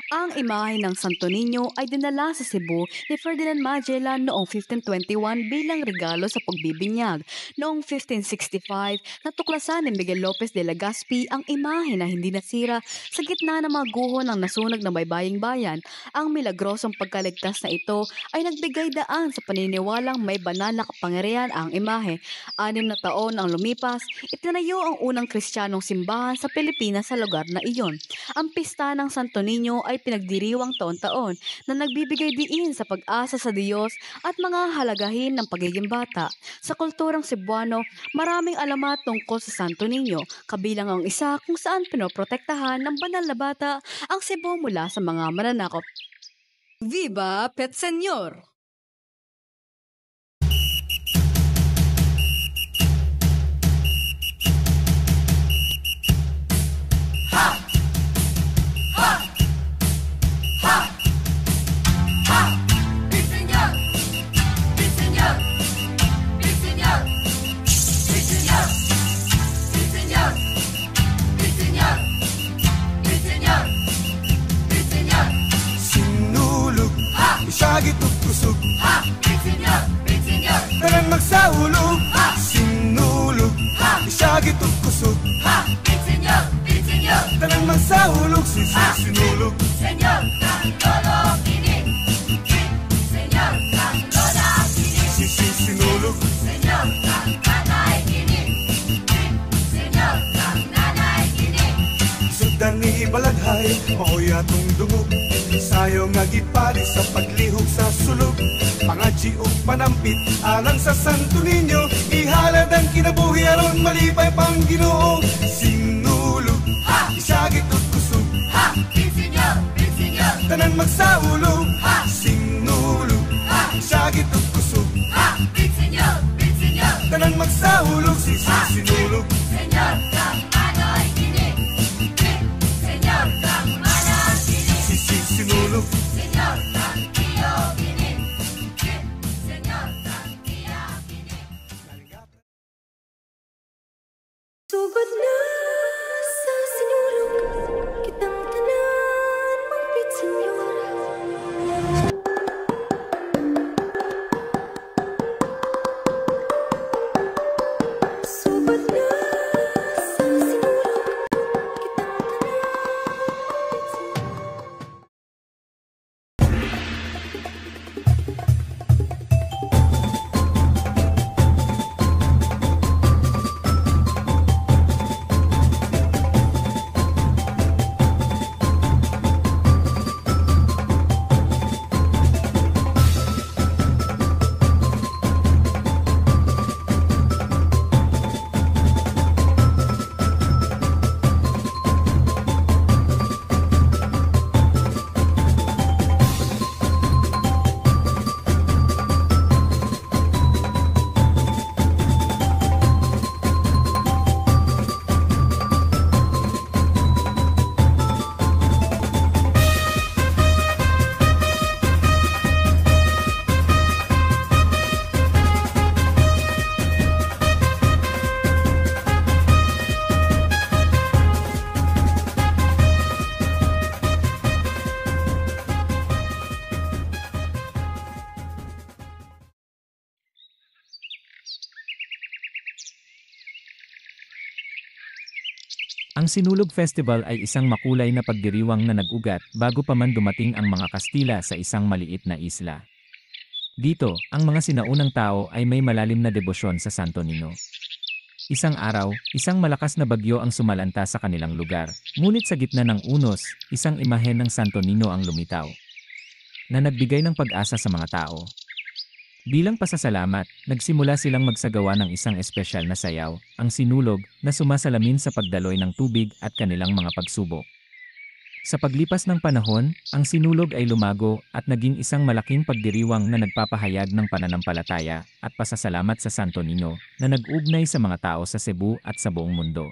Ang imahe ng Santo Niño ay dinala sa Cebu ni Ferdinand Magellan noong 1521 bilang regalo sa pagbibinyag. Noong 1565, natuklasan ni Miguel Lopez de Legazpi ang imahe na hindi nasira sa gitna ng mga guho ng nasunog na baybaying bayan. Ang milagrosong pagkaligtas na ito ay nagbigay daan sa paniniwalang may banal na kapangyarihan ang imahe. 6 na taon ang lumipas, itinayo ang unang Kristiyanong simbahan sa Pilipinas sa lugar na iyon. Ang pista ng Santo Niño ay pinagdiriwang taon-taon na nagbibigay diin sa pag-asa sa Diyos at mga halagahin ng pagiging bata. Sa kulturang Cebuano, maraming alamat tungkol sa Santo Niño, kabilang ang isa kung saan pinoprotektahan ng banal na bata ang Cebu mula sa mga mananakop. Viva Pet Señor! Isagit ug kusog Bitsinyo, bitsinyo Tanan magsahulog Sinulog Isagit ug kusog Bitsinyo, bitsinyo Tanan magsahulog Sinulog Senyor, kang lolo kini Senyor, kang lola kini Sinulog Senyor, kang nanay kini Senyor, kang nanay kini Sugdan ni Balaghay Maoy atong dungog Sayo nga gipali sa paglihok sa sulog Pangadji o panampit alang sa Santo Niño Ihalad ang kinabuhi aron malipay pang Ginoo Sinulog, isagit o kusog Bitsinyo, bitsinyo Tanan magsaulog Sinulog, isagit o kusog Bitsinyo, bitsinyo Tanan magsaulog Sinulog Senyor, kang manoy kini Senyor, kang manoy kini Sinulog Senyor, kang iyo kini Senyor, kang iya kini Sugod na sa sinulog Kitang tanan mangpit Senyor Sugod na sa sinulog Kitang Ang Sinulog Festival ay isang makulay na pagdiriwang na nag-ugat bago pa man dumating ang mga Kastila sa isang maliit na isla. Dito, ang mga sinaunang tao ay may malalim na debosyon sa Santo Niño. Isang araw, isang malakas na bagyo ang sumalanta sa kanilang lugar, ngunit sa gitna ng unos, isang imahen ng Santo Niño ang lumitaw, na nagbigay ng pag-asa sa mga tao. Bilang pasasalamat, nagsimula silang magsagawa ng isang espesyal na sayaw, ang sinulog, na sumasalamin sa pagdaloy ng tubig at kanilang mga pagsubok. Sa paglipas ng panahon, ang sinulog ay lumago at naging isang malaking pagdiriwang na nagpapahayag ng pananampalataya at pasasalamat sa Santo Niño na nag-ugnay sa mga tao sa Cebu at sa buong mundo.